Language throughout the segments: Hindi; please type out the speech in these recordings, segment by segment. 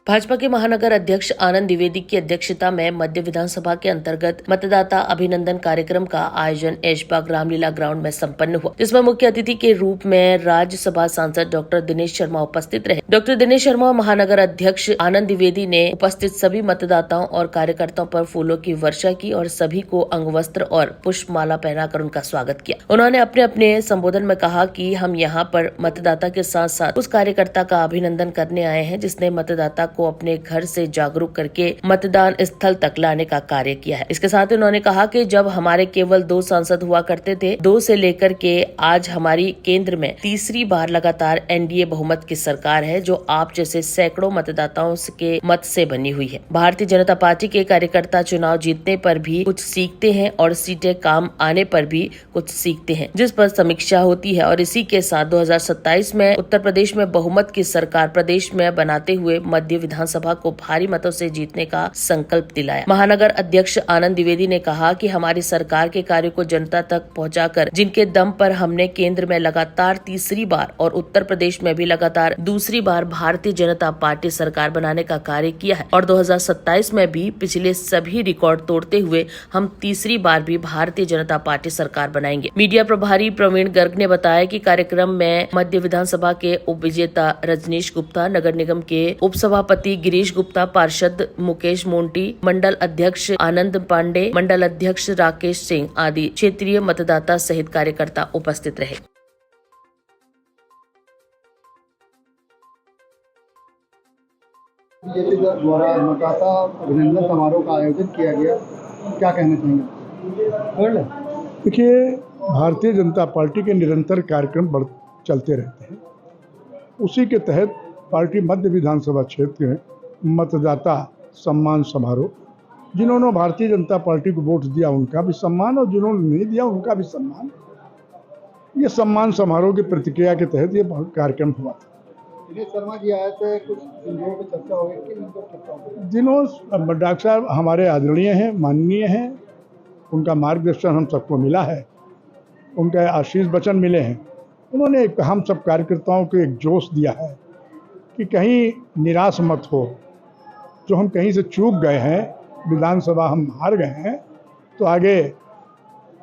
भाजपा के महानगर अध्यक्ष आनंद द्विवेदी की अध्यक्षता में मध्य विधानसभा के अंतर्गत मतदाता अभिनंदन कार्यक्रम का आयोजन ऐशबाग रामलीला ग्राउंड में संपन्न हुआ, जिसमें मुख्य अतिथि के रूप में राज्यसभा सांसद डॉक्टर दिनेश शर्मा उपस्थित रहे। डॉक्टर दिनेश शर्मा महानगर अध्यक्ष आनंद द्विवेदी ने उपस्थित सभी मतदाताओं और कार्यकर्ताओं पर फूलों की वर्षा की और सभी को अंगवस्त्र और पुष्प माला पहनाकर उनका स्वागत किया। उन्होंने अपने अपने संबोधन में कहा कि हम यहाँ पर मतदाता के साथ साथ उस कार्यकर्ता का अभिनंदन करने आए हैं जिसने मतदाता को अपने घर से जागरूक करके मतदान स्थल तक लाने का कार्य किया है। इसके साथ उन्होंने कहा कि जब हमारे केवल 2 सांसद हुआ करते थे, 2 से लेकर के आज हमारी केंद्र में तीसरी बार लगातार एनडीए बहुमत की सरकार है, जो आप जैसे सैकड़ों मतदाताओं के मत से बनी हुई है। भारतीय जनता पार्टी के कार्यकर्ता चुनाव जीतने पर भी कुछ सीखते हैं और सीटें काम आने पर भी कुछ सीखते हैं, जिस पर समीक्षा होती है। और इसी के साथ 2027 में उत्तर प्रदेश में बहुमत की सरकार प्रदेश में बनाते हुए मध्य विधानसभा को भारी मतों से जीतने का संकल्प दिलाया। महानगर अध्यक्ष आनंद द्विवेदी ने कहा कि हमारी सरकार के कार्यों को जनता तक पहुंचाकर, जिनके दम पर हमने केंद्र में लगातार तीसरी बार और उत्तर प्रदेश में भी लगातार दूसरी बार भारतीय जनता पार्टी सरकार बनाने का कार्य किया है और 2027 में भी पिछले सभी रिकॉर्ड तोड़ते हुए हम तीसरी बार भी भारतीय जनता पार्टी सरकार बनाएंगे। मीडिया प्रभारी प्रवीण गर्ग ने बताया कि कार्यक्रम में मध्य विधानसभा के उप विजेता रजनीश गुप्ता, नगर निगम के उप सभापति गिरीश गुप्ता, पार्षद मुकेश मोंटी, मंडल अध्यक्ष आनंद पांडे, मंडल अध्यक्ष राकेश सिंह आदि क्षेत्रीय मतदाता सहित कार्यकर्ता उपस्थित रहे। बीजेपी द्वारा मतदाता अभिनंदन समारोह का आयोजन किया गया, क्या कहना चाहेंगे? देखिए, भारतीय जनता पार्टी के निरंतर कार्यक्रम चलते रहते हैं। उसी के तहत पार्टी मध्य विधानसभा क्षेत्र में मतदाता सम्मान समारोह, जिन्होंने भारतीय जनता पार्टी को वोट दिया उनका भी सम्मान और जिन्होंने नहीं दिया उनका भी सम्मान, ये सम्मान समारोह की प्रतिक्रिया के तहत ये कार्यक्रम हुआ था। दिनेश शर्मा जी आए थे, कुछ बिंदुओं पर चर्चा हो गई कि उनको चर्चा हो गई? जिन्होंने डॉक्टर साहब हमारे आदरणीय हैं, माननीय हैं, उनका मार्गदर्शन हम सबको मिला है, उनका आशीष वचन मिले हैं। उन्होंने हम सब कार्यकर्ताओं को एक जोश दिया है कि कहीं निराश मत हो, जो हम कहीं से चूक गए हैं, विधानसभा हम हार गए हैं, तो आगे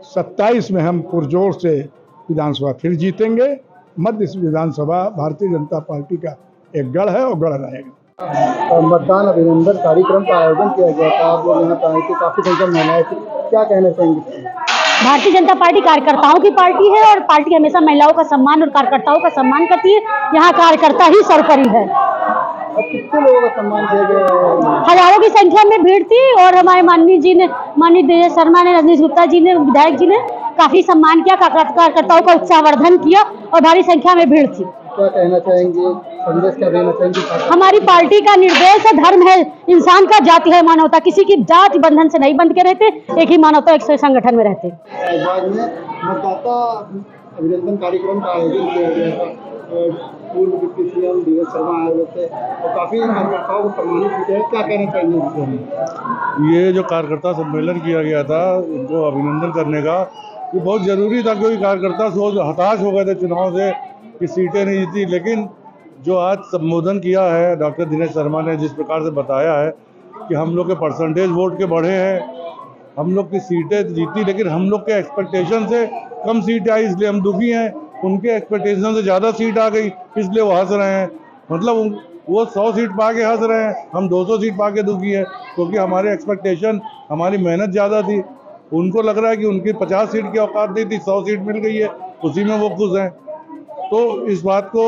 27 में हम पुरजोर से विधानसभा फिर जीतेंगे। मध्य विधानसभा भारतीय जनता पार्टी का एक गढ़ है और गढ़ रहेगा। मतदान अभिनंदन कार्यक्रम का आयोजन किया गया था, आप लोग यहाँ पर आए थे, काफी संख्या में महिलाएं थी, क्या कहना चाहेंगे? भारतीय जनता पार्टी कार्यकर्ताओं की पार्टी है और पार्टी हमेशा महिलाओं का सम्मान और कार्यकर्ताओं का सम्मान करती है। यहाँ कार्यकर्ता ही सर्वोपरि है। कितने लोगों का सम्मान किया गया? हजारों की संख्या में भीड़ थी और हमारे माननीय दिनेश शर्मा ने, रजनीश गुप्ता जी ने, विधायक जी ने काफी सम्मान किया, कार्यकर्ताओं का उत्साहवर्धन किया और भारी संख्या में भीड़ थी। क्या कहना चाहेंगे, संदेश क्या देना चाहेंगे? हमारी पार्टी का निर्देश है, धर्म है, इंसान का, जाति है, मानवता, किसी की जाति बंधन से नहीं बंध के रहते, एक ही मानवता एक संगठन में रहते। बाद में मतदाता अभिनंदन कार्यक्रम का आयोजन किया गया था, पूर्व डिप्टी सीएम दिनेश शर्मा आए हुए थे और काफी कार्यकर्ताओं को सम्मानित किया है, क्या कहना चाहेंगे? ये जो कार्यकर्ता सम्मेलन किया गया था, उनको अभिनंदन करने का, ये बहुत ज़रूरी था, क्योंकि कार्यकर्ता हताश हो गए थे चुनाव से कि सीटें नहीं जीती। लेकिन जो आज संबोधन किया है डॉक्टर दिनेश शर्मा ने, जिस प्रकार से बताया है कि हम लोग के परसेंटेज वोट के बढ़े हैं, हम लोग की सीटें जीती, लेकिन हम लोग के एक्सपेक्टेशन से कम सीटें आई, इसलिए हम दुखी हैं। उनके एक्सपेक्टेशन से ज़्यादा सीट आ गई, इसलिए वो हंस रहे हैं। मतलब वो 100 सीट पा के हंस रहे हैं, हम 200 सीट पा के दुखी है, क्योंकि हमारे एक्सपेक्टेशन, हमारी मेहनत ज़्यादा थी। उनको लग रहा है कि उनकी 50 सीट की औकात नहीं थी, 100 सीट मिल गई है, उसी में वो खुश हैं। तो इस बात को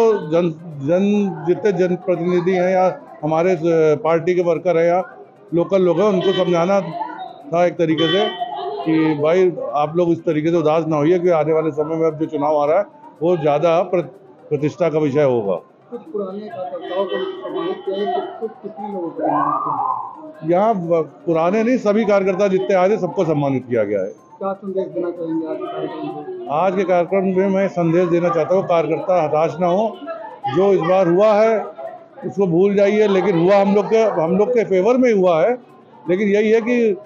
जितने जनप्रतिनिधि हैं या हमारे पार्टी के वर्कर हैं या लोकल लोग हैं, उनको समझाना था एक तरीके से कि भाई आप लोग इस तरीके से उदास ना होइए कि आने वाले समय में अब जो चुनाव आ रहा है वो ज़्यादा प्रतिष्ठा का विषय होगा। कुछ पुराने कार्यकर्ताओं को सम्मानित किया है, कुछ कितने लोगों को? यहाँ पुराने नहीं, सभी कार्यकर्ता जितने आए थे सबको सम्मानित किया गया है। क्या संदेश देना चाहेंगे आज के कार्यक्रम में? आज के कार्यक्रम में मैं संदेश देना चाहता हूँ, कार्यकर्ता हताश ना हो। जो इस बार हुआ है उसको भूल जाइए, लेकिन हुआ हम लोग के फेवर में हुआ है। लेकिन यही है कि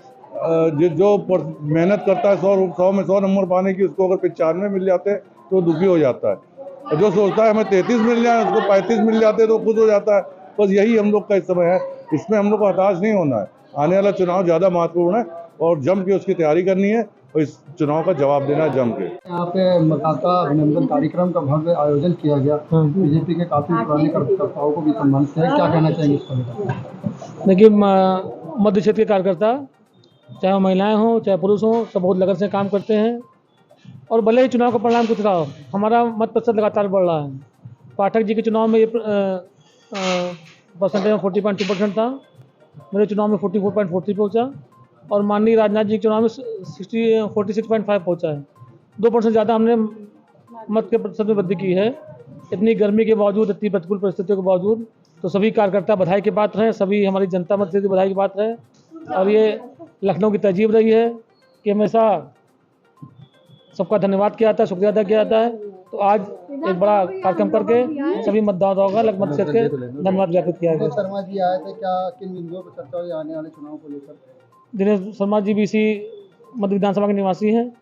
जो मेहनत करता है 100 में 100 नंबर पाने की, उसको अगर 95 मिल जाते तो दुखी हो जाता है। और जो सोचता है हमें 33 मिल जाए, उसको 35 मिल जाते तो खुश हो जाता है। बस यही हम लोग का इस समय है। इसमें हम लोग को हताश नहीं होना है। आने वाला चुनाव ज़्यादा महत्वपूर्ण है और जम के उसकी तैयारी करनी है और इस चुनाव का जवाब देना है जम के। यहाँ पे मतदाता अभिनंदन कार्यक्रम का भव्य आयोजन किया गया। बीजेपी के काफी पुराने कार्यकर्ताओं को भी सम्मानित किया। क्या कहना चाहेंगे इस पर? देखिए, मध्य क्षेत्र के कार्यकर्ता, चाहे वो महिलाएं हों चाहे पुरुष हों, सब बहुत लगन से काम करते हैं और भले ही चुनाव का परिणाम कुछ रहा हो, हमारा मत प्रतिशत लगातार बढ़ रहा है। पाठक जी के चुनाव में ये परसेंटेज में 40.2% था, मेरे चुनाव में 44.43 पहुँचा और माननीय राजनाथ जी के चुनाव में 46.5 पहुँचा है। 2% ज़्यादा हमने मत के प्रतिशत में वृद्धि की है। इतनी गर्मी के बावजूद, इतनी प्रतिकूल परिस्थितियों के बावजूद, तो सभी कार्यकर्ता बधाई के पात्र हैं, सभी हमारी जनता मत से बधाई के पात्र है। और ये लखनऊ की तहजीब रही है कि हमेशा सबका धन्यवाद किया जाता है, शुक्रिया अदा किया जाता है। तो आज एक बड़ा कार्यक्रम करके सभी मतदाताओं का लगभग क्षेत्र के धन्यवाद ज्ञापित किया गया। शर्मा जी आए थे, क्या किन बिंदुओं पर चर्चा हुई आने वाले चुनाव को लेकर? दिनेश शर्मा जी भी इसी मध्य विधानसभा के निवासी हैं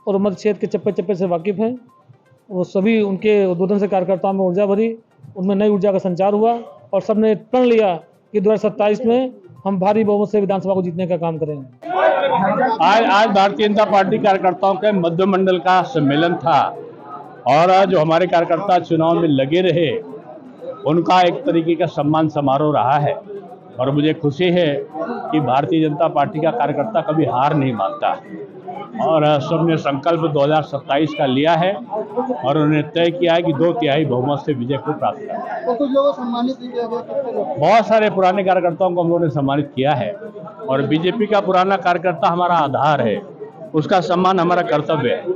और मध्य क्षेत्र के चप्पे चप्पे से वाकिफ़ हैं। वो सभी उनके उद्बोधन से कार्यकर्ताओं में ऊर्जा भरी, उनमें नई ऊर्जा का संचार हुआ और सबने प्रण लिया कि 2027 में हम भारी बहुमत से विधानसभा को जीतने का काम करेंगे। आज भारतीय जनता पार्टी कार्यकर्ताओं के मध्य मंडल का सम्मेलन था और जो हमारे कार्यकर्ता चुनाव में लगे रहे उनका एक तरीके का सम्मान समारोह रहा है और मुझे खुशी है कि भारतीय जनता पार्टी का कार्यकर्ता कभी हार नहीं मानता और सबने संकल्प 2027 का लिया है और उन्होंने तय किया है कि 2/3 बहुमत से विजय को प्राप्त करना है। तो कुछ लोगों को सम्मानित भी किया गया। बहुत सारे पुराने कार्यकर्ताओं को हम लोगों ने सम्मानित किया है और बीजेपी का पुराना कार्यकर्ता हमारा आधार है, उसका सम्मान हमारा कर्तव्य है।